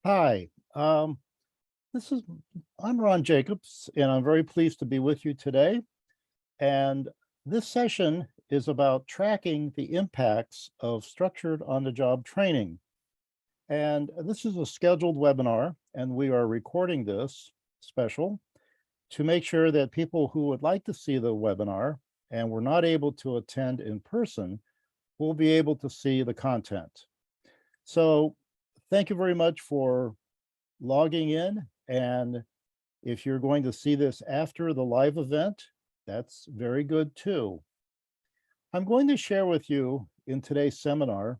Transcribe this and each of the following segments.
Hi, this is I'm Ron Jacobs, and I'm very pleased to be with you today. And this session is about tracking the impacts of structured on-the-job training. And this is a scheduled webinar, and we are recording this special to make sure that people who would like to see the webinar and were not able to attend in person will be able to see the content. So thank you very much for logging in. And if you're going to see this after the live event, that's very good too. I'm going to share with you in today's webinar,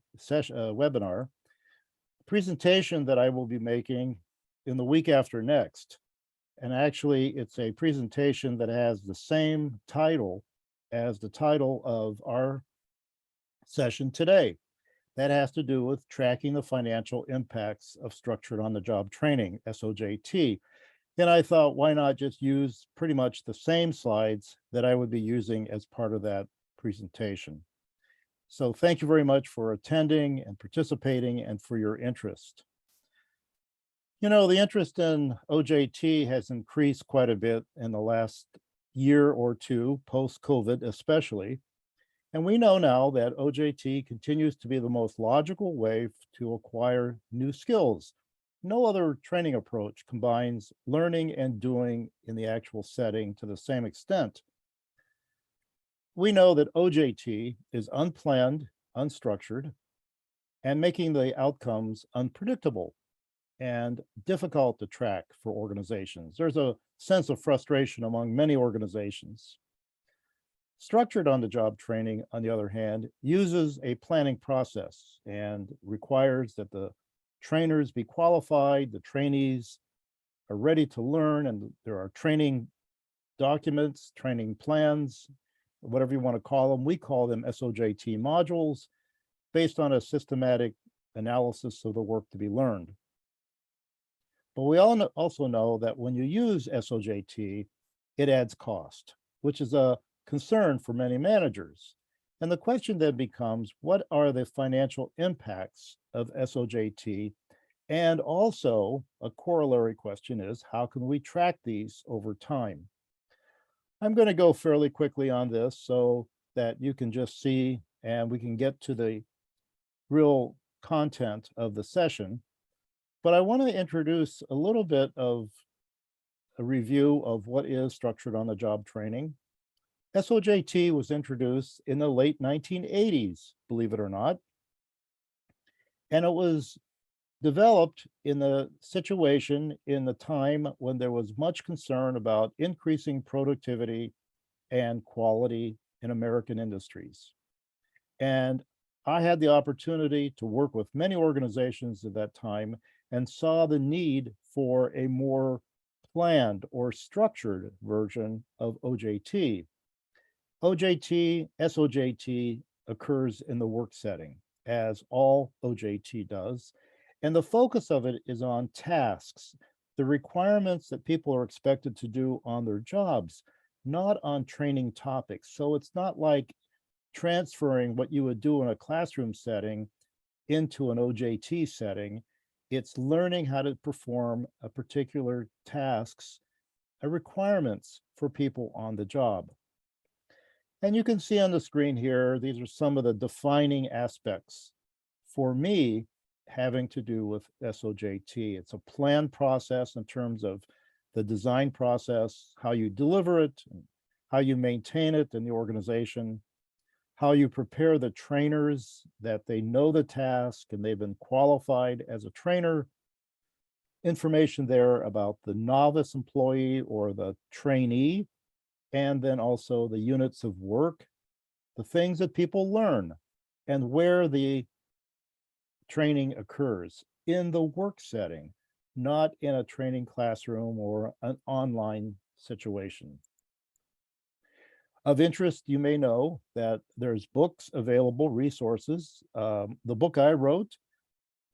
presentation that I will be making in the week after next. And actually, it's a presentation that has the same title as the title of our session today. That has to do with tracking the financial impacts of structured on-the-job training, SOJT. And I thought, why not just use pretty much the same slides that I would be using as part of that presentation. So thank you very much for attending and participating and for your interest. You know, the interest in OJT has increased quite a bit in the last year or two, post-COVID especially. And we know now that OJT continues to be the most logical way to acquire new skills. No other training approach combines learning and doing in the actual setting to the same extent. We know that OJT is unplanned, unstructured, and making the outcomes unpredictable and difficult to track for organizations. There's a sense of frustration among many organizations. Structured on-the-job training, on the other hand, uses a planning process and requires that the trainers be qualified, the trainees are ready to learn, and there are training documents, training plans, whatever you want to call them. We call them SOJT modules based on a systematic analysis of the work to be learned. But we all also know that when you use SOJT, it adds cost, which is a concern for many managers. And the question then becomes, what are the financial impacts of SOJT? And also a corollary question is, how can we track these over time? I'm going to go fairly quickly on this so that you can just see and we can get to the real content of the session. But I want to introduce a little bit of a review of what is structured on the job training. SOJT was introduced in the late 1980s, believe it or not. And it was developed in the situation in the time when there was much concern about increasing productivity and quality in American industries. And I had the opportunity to work with many organizations at that time and saw the need for a more planned or structured version of OJT. SOJT occurs in the work setting, as all OJT does. And the focus of it is on tasks, the requirements that people are expected to do on their jobs, not on training topics. So it's not like transferring what you would do in a classroom setting into an OJT setting. It's learning how to perform a particular tasks, requirements for people on the job. And you can see on the screen here, these are some of the defining aspects for me having to do with SOJT. It's a planned process in terms of the design process, how you deliver it, how you maintain it in the organization, how you prepare the trainers that they know the task and they've been qualified as a trainer, information there about the novice employee or the trainee, and then also the units of work, the things that people learn, and where the training occurs in the work setting, not in a training classroom or an online situation. Of interest, you may know that there's books available, resources. The book I wrote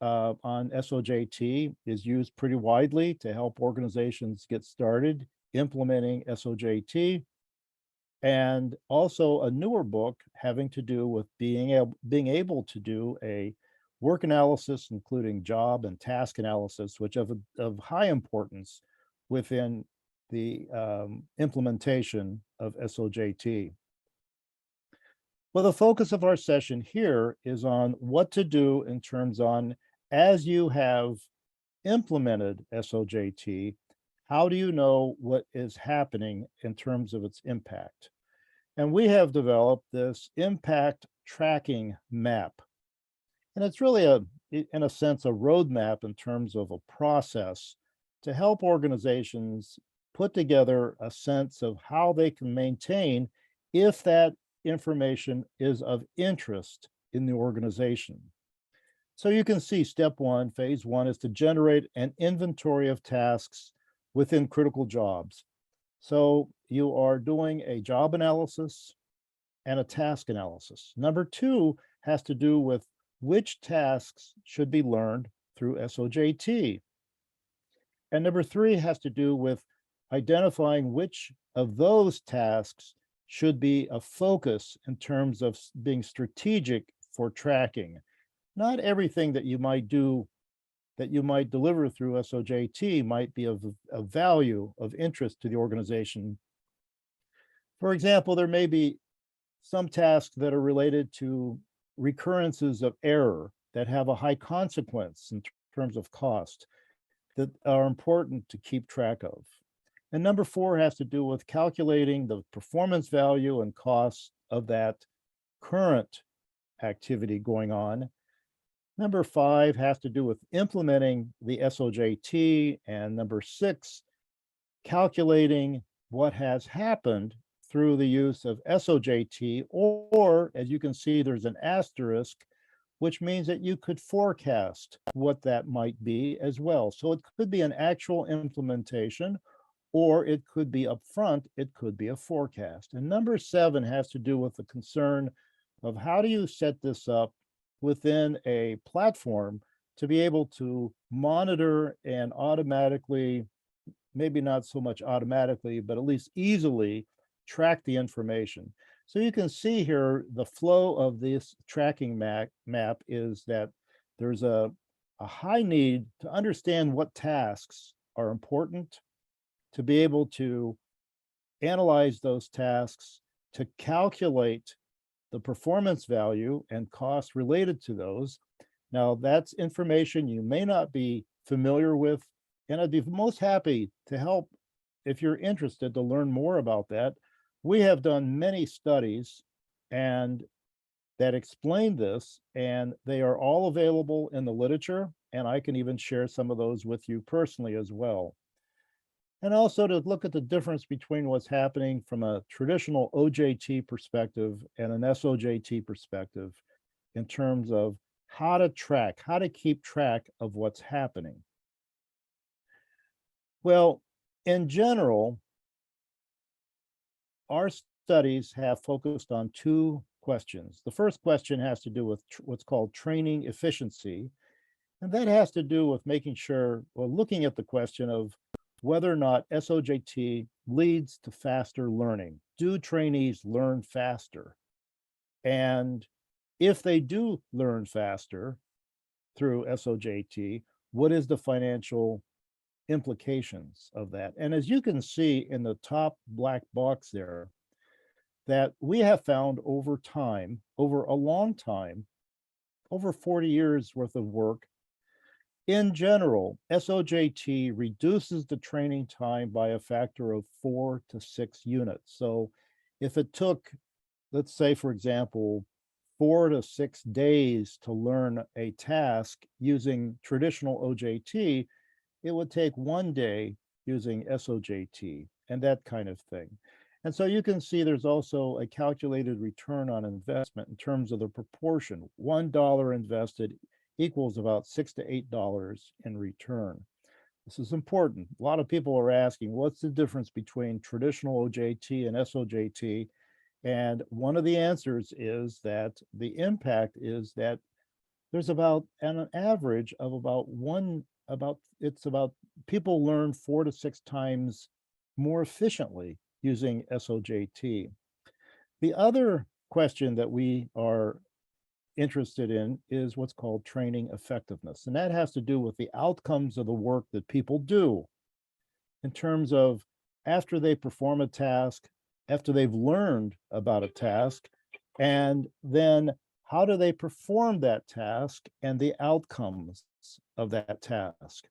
on SOJT is used pretty widely to help organizations get started implementing SOJT. And also a newer book having to do with being able to do a work analysis, including job and task analysis, which of high importance within the implementation of SOJT. Well, the focus of our session here is on what to do in terms on as you have implemented SOJT, how do you know what is happening in terms of its impact? And we have developed this impact tracking map. And it's really in a sense, a roadmap in terms of a process to help organizations put together a sense of how they can maintain if that information is of interest in the organization. So you can see step one, phase one, is to generate an inventory of tasks within critical jobs. So you are doing a job analysis and a task analysis. Number two has to do with which tasks should be learned through SOJT. And number three has to do with identifying which of those tasks should be a focus in terms of being strategic for tracking. Not everything that you might do, that you might deliver through SOJT might be of value, of interest to the organization. For example, there may be some tasks that are related to recurrences of error that have a high consequence in terms of cost that are important to keep track of. And number four has to do with calculating the performance value and cost of that current activity going on. Number five has to do with implementing the SOJT, and number six, calculating what has happened through the use of SOJT, or as you can see, there's an asterisk, which means that you could forecast what that might be as well. So it could be an actual implementation, or it could be upfront, it could be a forecast. And number seven has to do with the concern of how do you set this up within a platform to be able to monitor and automatically, maybe not so much automatically, but at least easily track the information. So you can see here the flow of this tracking map is that there's a high need to understand what tasks are important, to be able to analyze those tasks, to calculate the performance value and cost related to those. Now, that's information you may not be familiar with, and I'd be most happy to help if you're interested to learn more about that. We have done many studies and that explain this, and they are all available in the literature, and I can even share some of those with you personally as well. And also to look at the difference between what's happening from a traditional OJT perspective and an SOJT perspective in terms of how to track, how to keep track of what's happening. Well, in general, our studies have focused on two questions. The first question has to do with what's called training efficiency, and that has to do with making sure, well, looking at the question of whether or not SOJT leads to faster learning. Do trainees learn faster? And if they do learn faster through SOJT, what is the financial implications of that? And as you can see in the top black box there, that we have found over time, over a long time, over 40 years worth of work, in general, SOJT reduces the training time by a factor of 4 to 6 units. So if it took, let's say, for example, 4 to 6 days to learn a task using traditional OJT, it would take 1 day using SOJT and that kind of thing. And so you can see there's also a calculated return on investment in terms of the proportion. $1 invested equals about $6 to $8 in return. This is important. A lot of people are asking, what's the difference between traditional OJT and SOJT? And one of the answers is that the impact is that there's about an average of about people learn 4 to 6 times more efficiently using SOJT. The other question that we are interested in is what's called training effectiveness. And that has to do with the outcomes of the work that people do in terms of after they perform a task, after they've learned about a task, and then how do they perform that task and the outcomes of that task.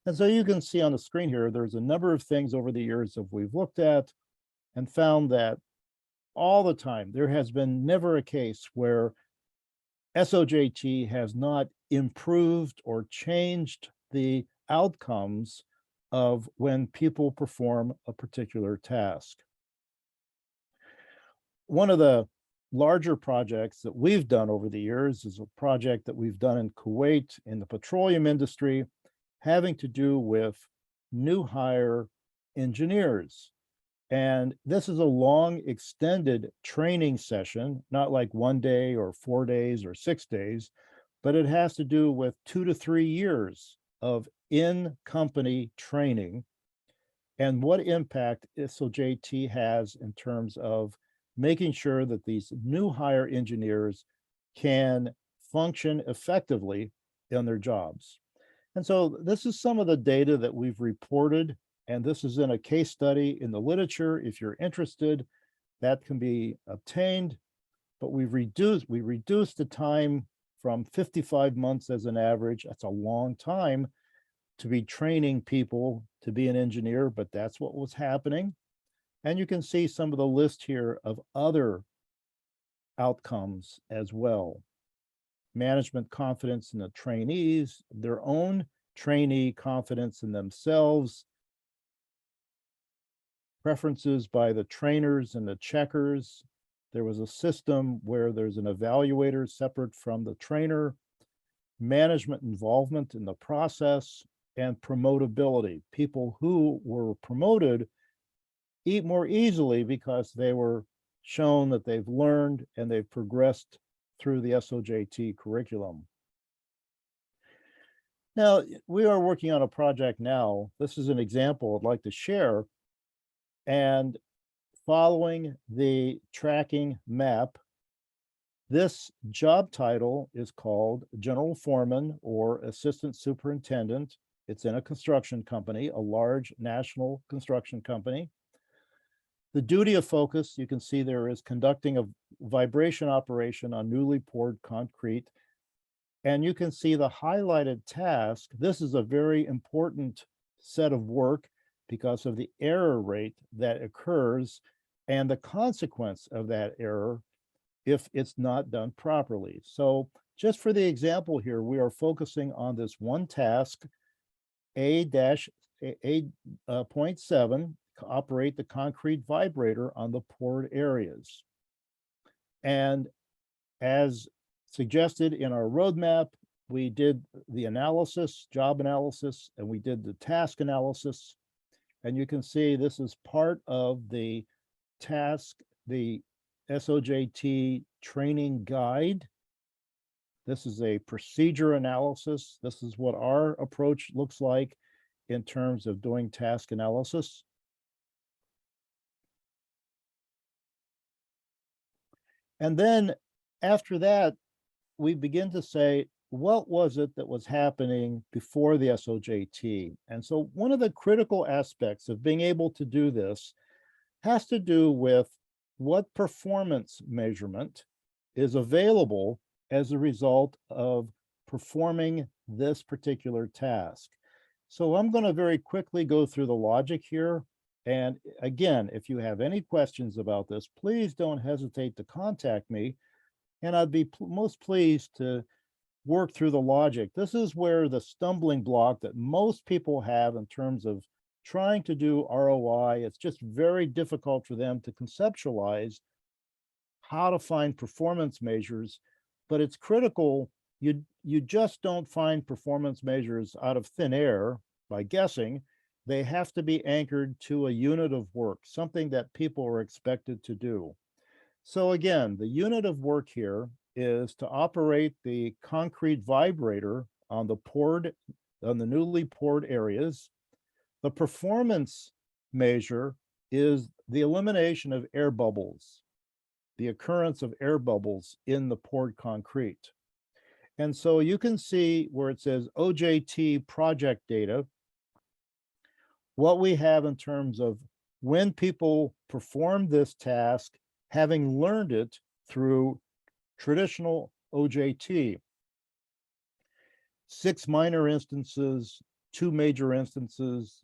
And so you can see on the screen here, there's a number of things over the years that we've looked at and found that all the time, there has been never a case where SOJT has not improved or changed the outcomes of when people perform a particular task. One of the larger projects that we've done over the years is a project that we've done in Kuwait in the petroleum industry, having to do with new hire engineers. And this is a long extended training session, not like 1 day or 4 days or 6 days, but it has to do with 2 to 3 years of in-company training and what impact SOJT has in terms of making sure that these new hire engineers can function effectively in their jobs. And so this is some of the data that we've reported, and this is in a case study in the literature. If you're interested, that can be obtained, but we reduced the time from 55 months as an average. That's a long time to be training people to be an engineer, but that's what was happening. And you can see some of the list here of other outcomes as well. Management confidence in the trainees, their own trainee confidence in themselves, preferences by the trainers and the checkers. There was a system where there's an evaluator separate from the trainer, management involvement in the process, and promotability. People who were promoted eat more easily because they were shown that they've learned and they've progressed through the SOJT curriculum. Now, we are working on a project now. This is an example I'd like to share. And following the tracking map, this job title is called General Foreman or Assistant Superintendent. It's in a construction company, a large national construction company. The duty of focus, you can see there is conducting a vibration operation on newly poured concrete. And you can see the highlighted task. This is a very important set of work because of the error rate that occurs and the consequence of that error if it's not done properly. So just for the example here, we are focusing on this one task, A-0.7, operate the concrete vibrator on the poured areas. And as suggested in our roadmap, we did the analysis, job analysis, and we did the task analysis. And you can see this is part of the task, the SOJT training guide. This is a procedure analysis. This is what our approach looks like in terms of doing task analysis. And then after that, we begin to say, what was it that was happening before the SOJT? And so one of the critical aspects of being able to do this has to do with what performance measurement is available as a result of performing this particular task. So I'm going to very quickly go through the logic here. And again, if you have any questions about this, please don't hesitate to contact me. And I'd be most pleased to work through the logic. This is where the stumbling block that most people have in terms of trying to do ROI, it's just very difficult for them to conceptualize how to find performance measures, but it's critical. You just don't find performance measures out of thin air by guessing. They have to be anchored to a unit of work, something that people are expected to do. So again, the unit of work here is to operate the concrete vibrator on the newly poured areas. The performance measure is the elimination of air bubbles. the occurrence of air bubbles in the poured concrete. And so you can see where it says OJT project data, what we have in terms of when people perform this task, having learned it through traditional OJT. 6 minor instances, 2 major instances.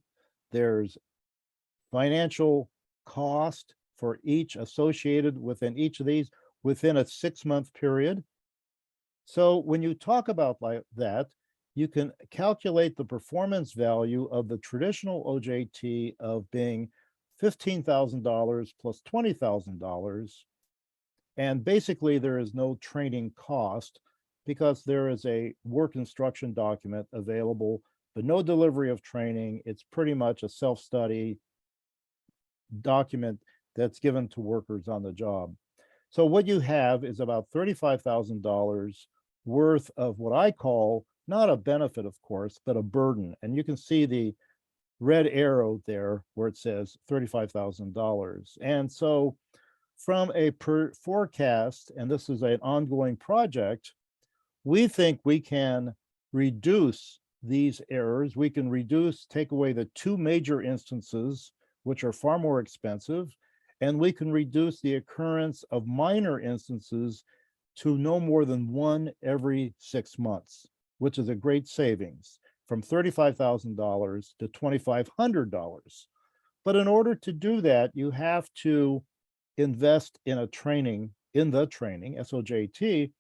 There's financial cost for each associated within each of these within a 6-month period. So when you talk about like that, you can calculate the performance value of the traditional OJT of being $15,000 plus $20,000. And basically there is no training cost because there is a work instruction document available, but no delivery of training. It's pretty much a self-study document that's given to workers on the job. So what you have is about $35,000 worth of what I call not a benefit, of course, but a burden. And you can see the red arrow there where it says $35,000. And so from a forecast, and this is an ongoing project, we think we can reduce these errors. We can take away the 2 major instances, which are far more expensive, and we can reduce the occurrence of minor instances to no more than 1 every 6 months, which is a great savings from $35,000 to $2,500. But in order to do that, you have to invest in the training, SOJT,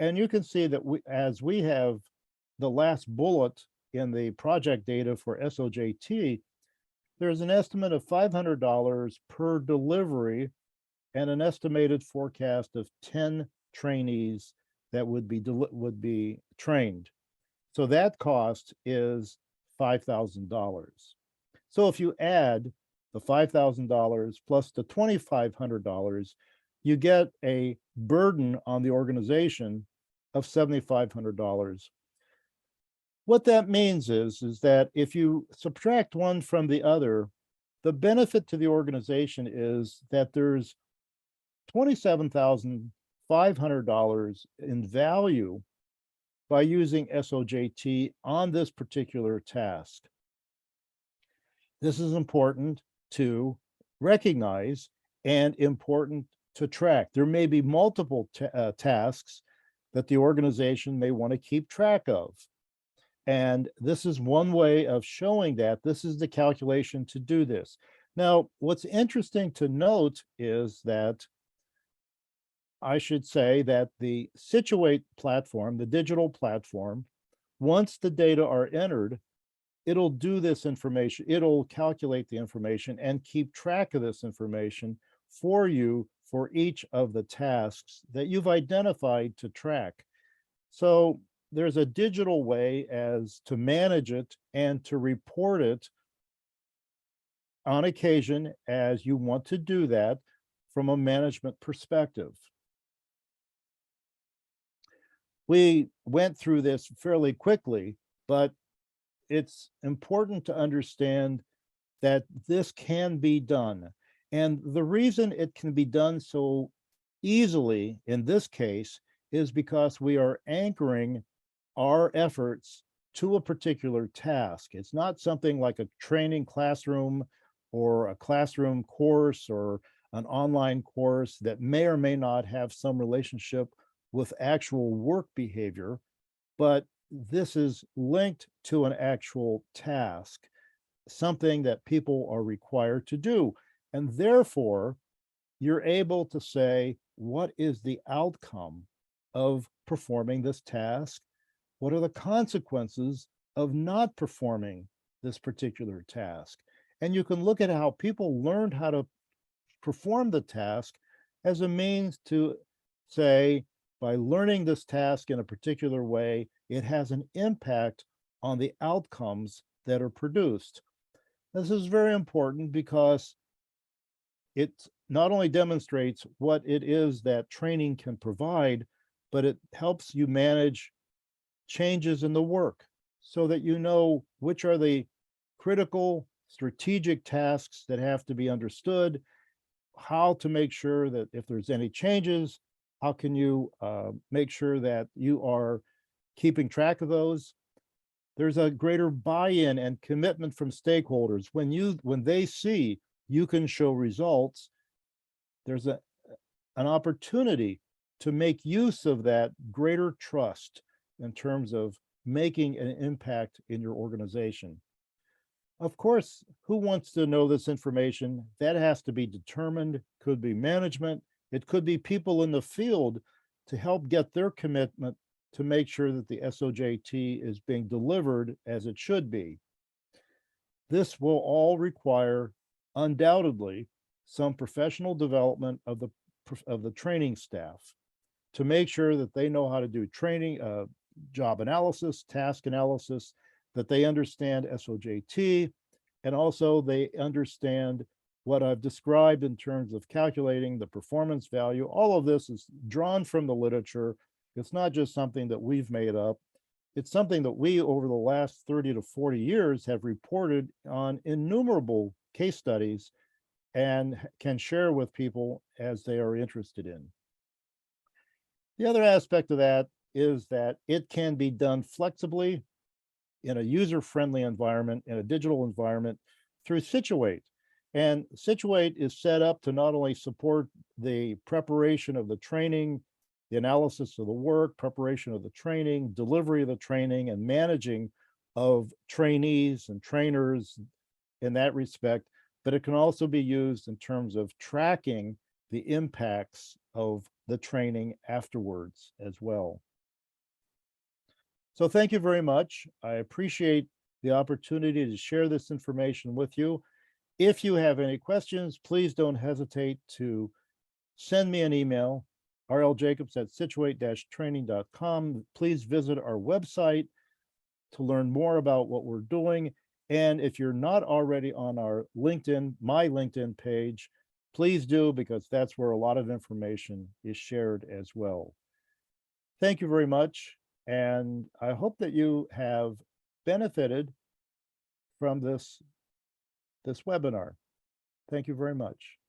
and you can see that as we have the last bullet in the project data for SOJT, there's an estimate of $500 per delivery and an estimated forecast of 10 trainees that would be trained. So that cost is $5,000. So if you add the $5,000 plus the $2,500, you get a burden on the organization of $7,500. What that means is that if you subtract one from the other, the benefit to the organization is that there's $27,500 in value by using SOJT on this particular task. This is important to recognize and important to track. There may be multiple tasks that the organization may want to keep track of. And this is one way of showing that. This is the calculation to do this. Now, what's interesting to note is that I should say that the Situate platform, the digital platform, once the data are entered, it'll do this information, it'll calculate the information and keep track of this information for you for each of the tasks that you've identified to track. So there's a digital way as to manage it and to report it on occasion as you want to do that from a management perspective. We went through this fairly quickly, but it's important to understand that this can be done. And the reason it can be done so easily in this case is because we are anchoring our efforts to a particular task. It's not something like a training classroom or a classroom course or an online course that may or may not have some relationship with actual work behavior, but this is linked to an actual task, something that people are required to do. And therefore, you're able to say, what is the outcome of performing this task? What are the consequences of not performing this particular task? And you can look at how people learned how to perform the task as a means to say, by learning this task in a particular way, it has an impact on the outcomes that are produced. This is very important because it not only demonstrates what it is that training can provide, but it helps you manage changes in the work so that you know which are the critical strategic tasks that have to be understood how to make sure that if there's any changes, how can you make sure that you are keeping track of those? There's a greater buy-in and commitment from stakeholders. When they see you can show results, there's an opportunity to make use of that greater trust in terms of making an impact in your organization. Of course, who wants to know this information? That has to be determined, could be management, it could be people in the field to help get their commitment to make sure that the SOJT is being delivered as it should be. This will all require, undoubtedly, some professional development of the training staff to make sure that they know how to do training, job analysis, task analysis, that they understand SOJT, and also they understand what I've described in terms of calculating the performance value. All of this is drawn from the literature. It's not just something that we've made up. It's something that we, over the last 30 to 40 years, have reported on innumerable case studies and can share with people as they are interested in. The other aspect of that is that it can be done flexibly in a user-friendly environment, in a digital environment, through Situate. And Situate is set up to not only support the preparation of the training, the analysis of the work, preparation of the training, delivery of the training, and managing of trainees and trainers in that respect, but it can also be used in terms of tracking the impacts of the training afterwards as well. So thank you very much. I appreciate the opportunity to share this information with you. If you have any questions, please don't hesitate to send me an email, rljacobs@situate-training.com. Please visit our website to learn more about what we're doing. And if you're not already on our LinkedIn, my LinkedIn page, please do, because that's where a lot of information is shared as well. Thank you very much. And I hope that you have benefited from this webinar. Thank you very much.